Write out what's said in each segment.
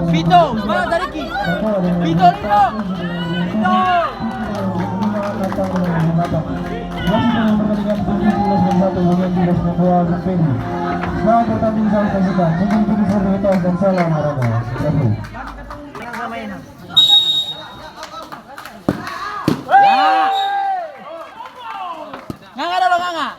Vito, semangat Riki. Vito, Vito. Selamat bertanding sampai pasukan. Mungkin kita dan salam olahraga. Nganga dulu, nganga.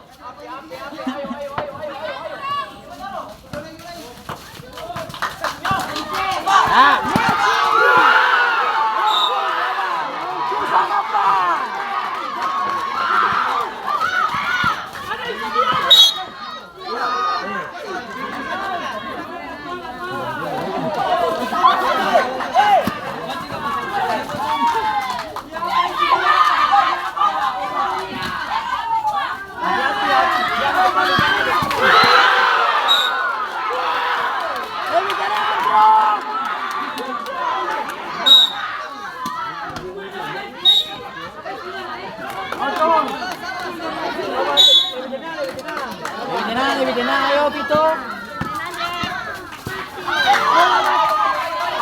Lebih tenang, ayo Vito.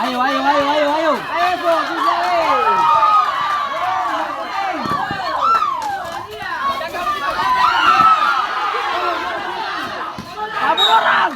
Ayo. Ayo, bro, bisa. Kabur orang.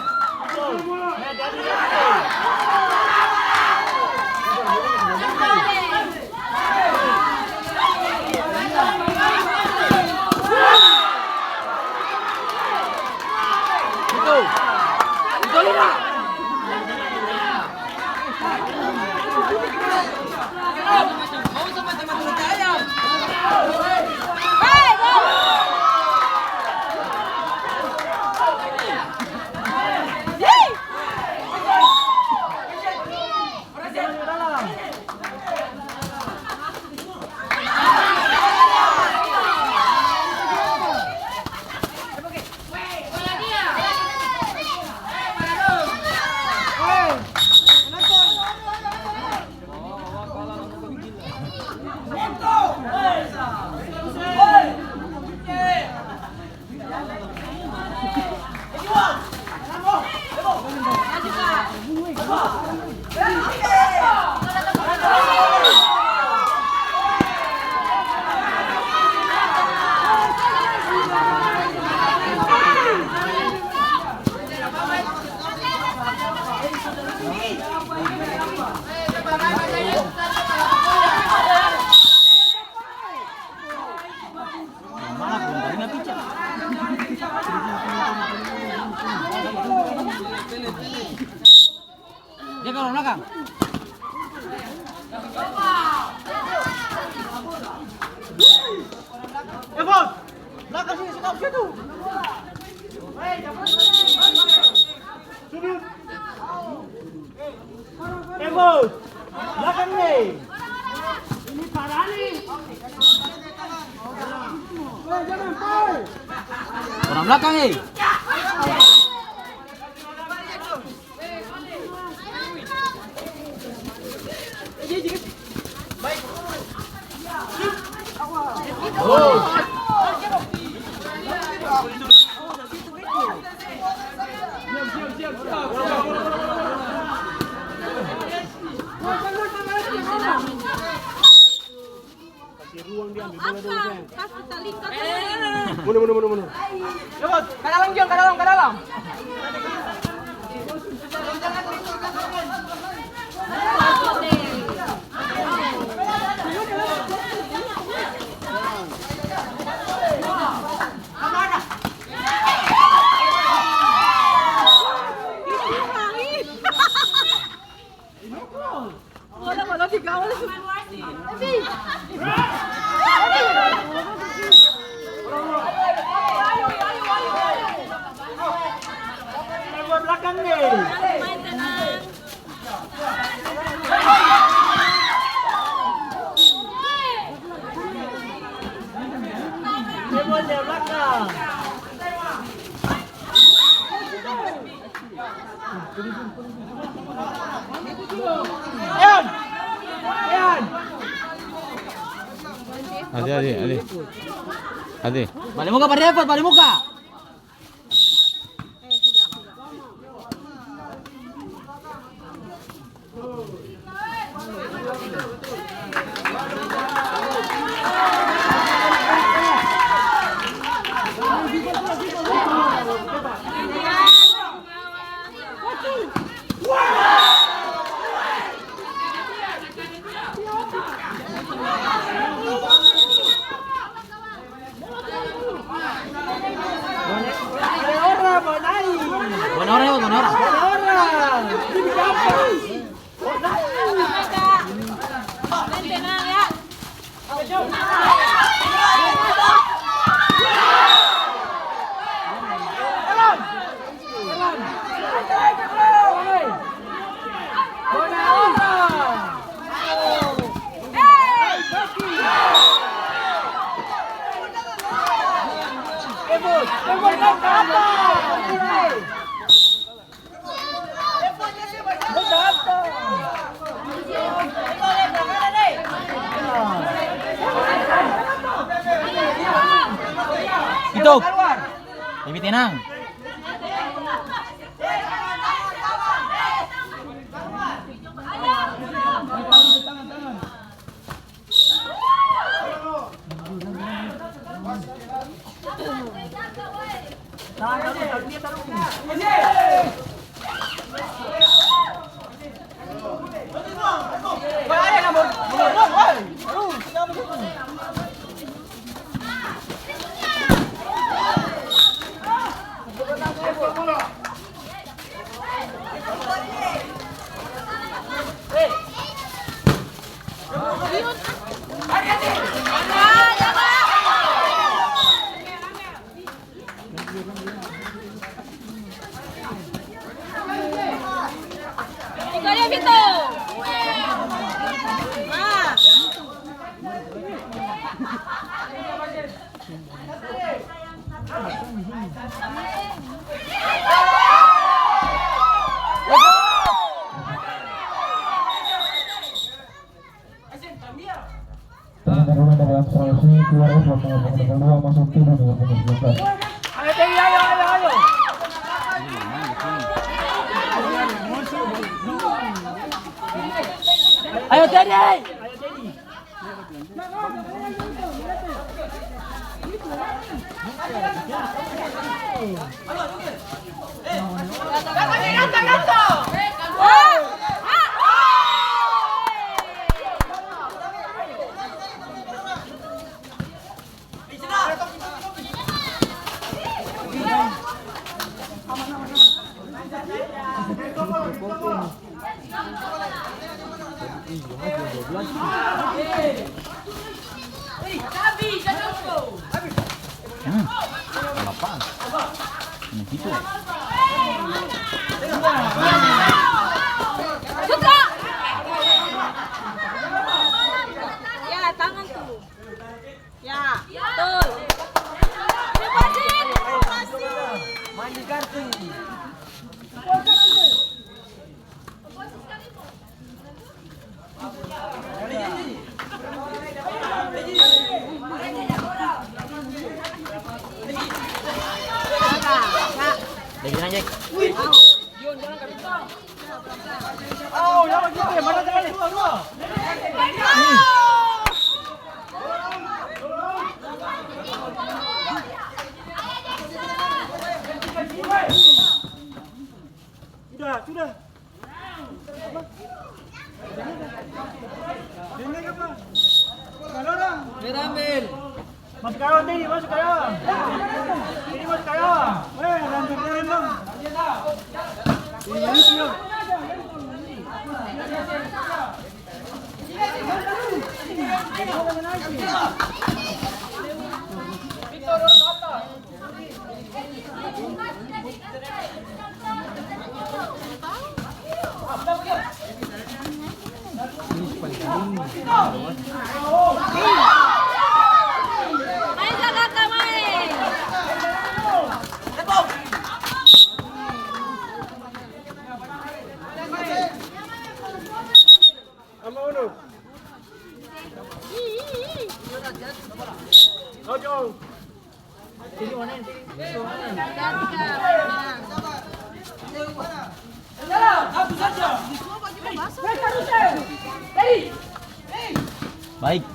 Dia kalau belakang. Evon, belakang sini sekap situ. Sudut. Evon, belakang nih. Ini parah nih. Jangan Paul. Orang belakang nih. Mundur. Lewat, ke dalam Jong, ke dalam. Belakang dia, belakang. Ayan! Ayan! Ade. Balik muka, Pak Devon, balik muka. Itu. Bibi tenang. Ikalia Vito. Terima dari abstraksi keluar kedua masuk tidur dengan penuh. Ayo, Teddy, ayo, ayo, ayo. Ayo, Teddy. Apaan? Ini gitu. Sutra. Ya, tangan tuh. Ya, betul. Lepasin, lepasin. Mandi kartu. Lagi lanjut. Oh, jangan gitu ya. Mana tangan dua, dua. Sudah. Ini apa? Kalau orang. Ambil. Masuk kawan ini, masuk kawan. Ini masuk kawan. Lanjut dong. Ini sih. Main kakak main. Sini mana ini? Dan 3. Baik.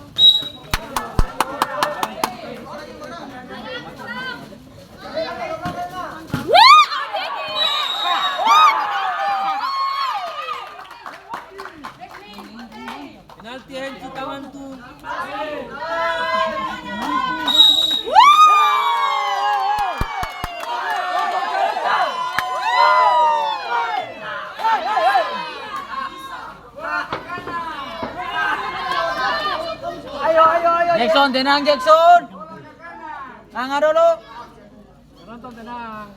Penalti yang di tangan tuh. Jackson, tenang Jackson. Angga dulu. Penonton tenang.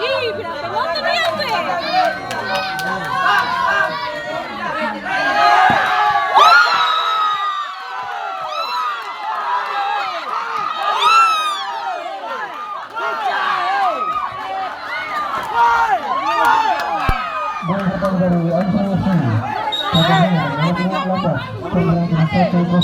Ih, bilang penonton ya gue. Gol pertama dari Ansel Yossi. Satu nomor 28, kemenangan 1-0.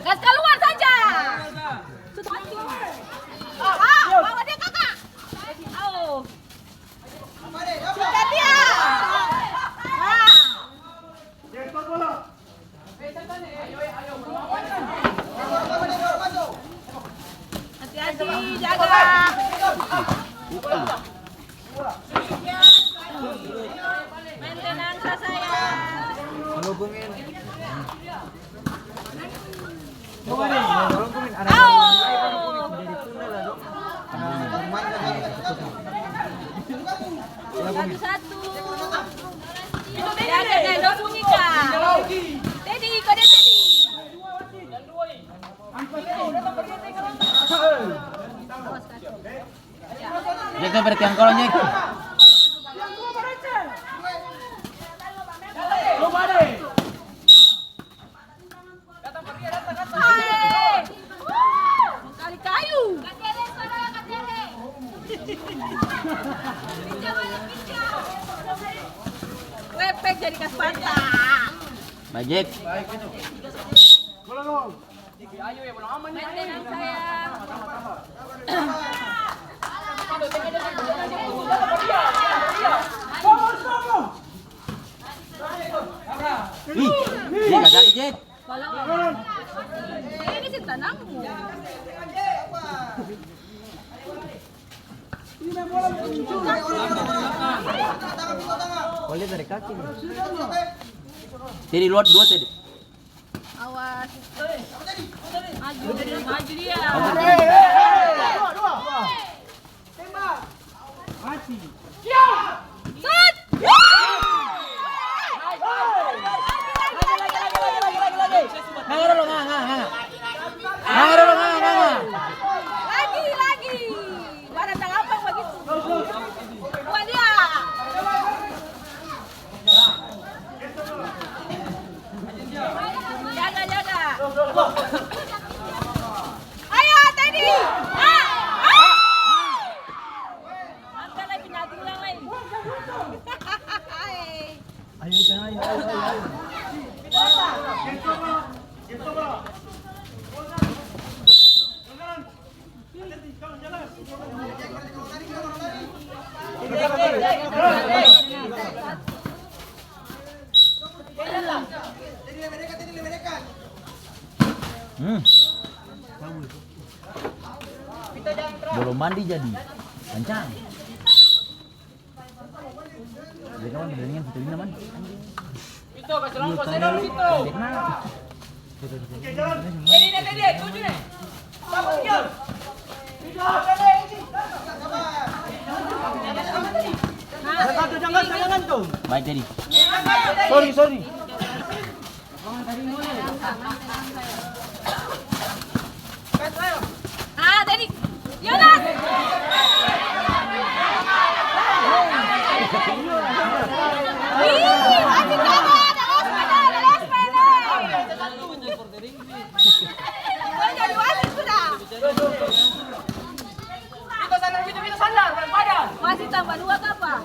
Gas keluar saja. Bawa dia kakak. Oh. Sudah dia. Hati-hati, jaga. Main tenang saya. Satu-satu. Jaga dan Dosunika. Teddy, kau dia Teddy. Jackson bertiang kolong Jack. Kali kayu. Lepek jadi kaspata. Baik Jack. Main tenang sayang. Ih, Jack ada lagi Jack. Ini sih tenangmu. Boleh dari kaki. Tadi luar dua tadi. Awas. Maju dia. Mati. Set. Nganga dulu, nganga. Nganga dulu, nganga. Lagi. Barang tak apa begitu. Buat dia. Jaga. Ayo Teddy. Angkat lagi penalti ulang lagi. Ayo. Belum mandi jadi. Kencang. Jadi kawan beranian fiturin aman. Itu kasih longkos saya dulu situ. Teddy, tuju nih. Sabar dia. Jangan tuh. Baik jadi. Sorry. kasih tambah 2 ke apa?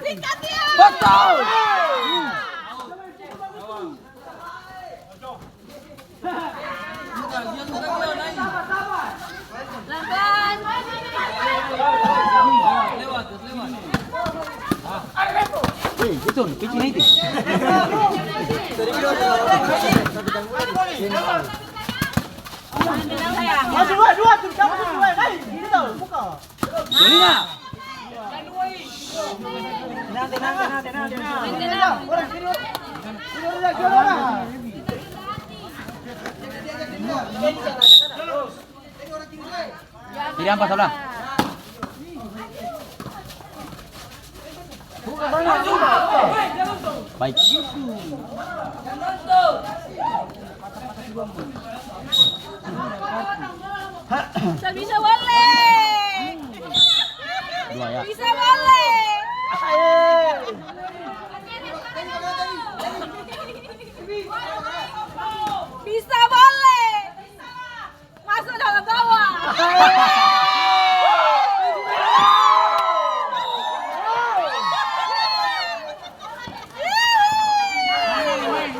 Sikat dia. Betul. Pelan-pelan. Wih, itu pitch United. Tenang sayang. Masih dua, tuh kamu tuh dua, naik, gini tau, buka. Solina. Tenang. Orang sini, lagi orang. Kiri ampas sebelah. Baik. Bisa boleh. 2 ya. Bisa boleh. Bisa boleh. Masuk dalam gawang.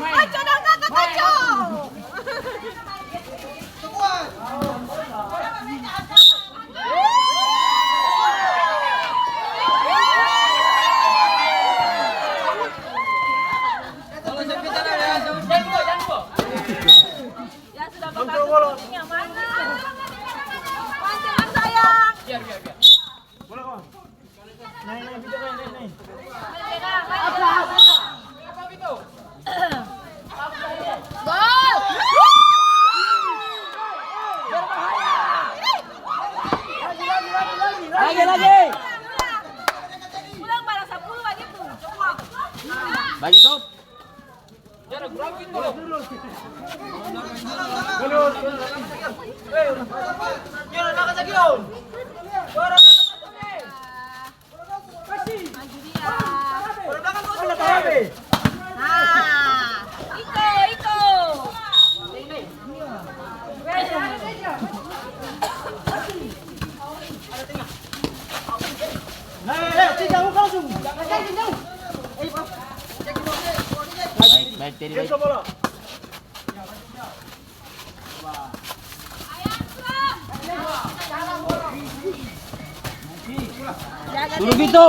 Kacau dong kakak, kacau. Ya sudah bakal yang mana? Panjangan sayang. Biar. Boleh kawan. Naik, bicara, naik. Gol. Lagi. Ulang barang 10 lagi tuh. Baik itu. Iko. Baik, jadi baik. Dulu gitu.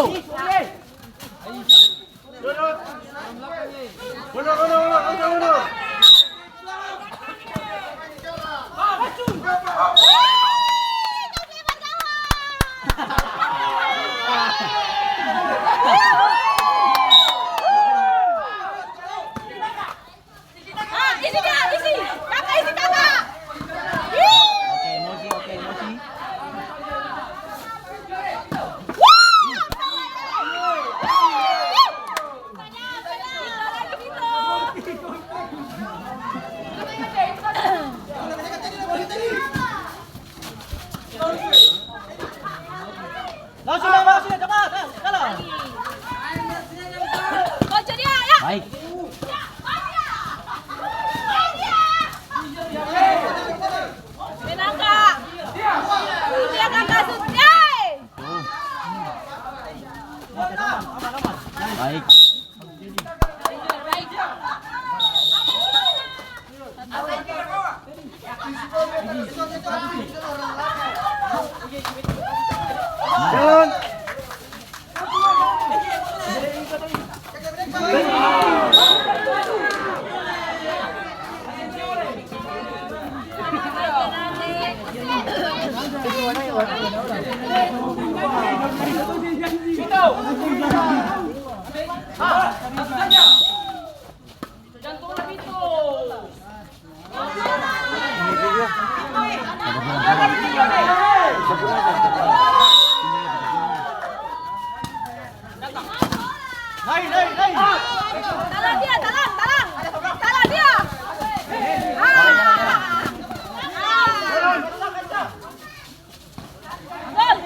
Isi. Kakak. Oke, emosi. Langsung cepat. Kalah. Kocok dia, ya. Baik. Tenang kak. Dia kakak Sutyai. Baik. Jalan. Naik. Talan dia. Talan dia. Gol.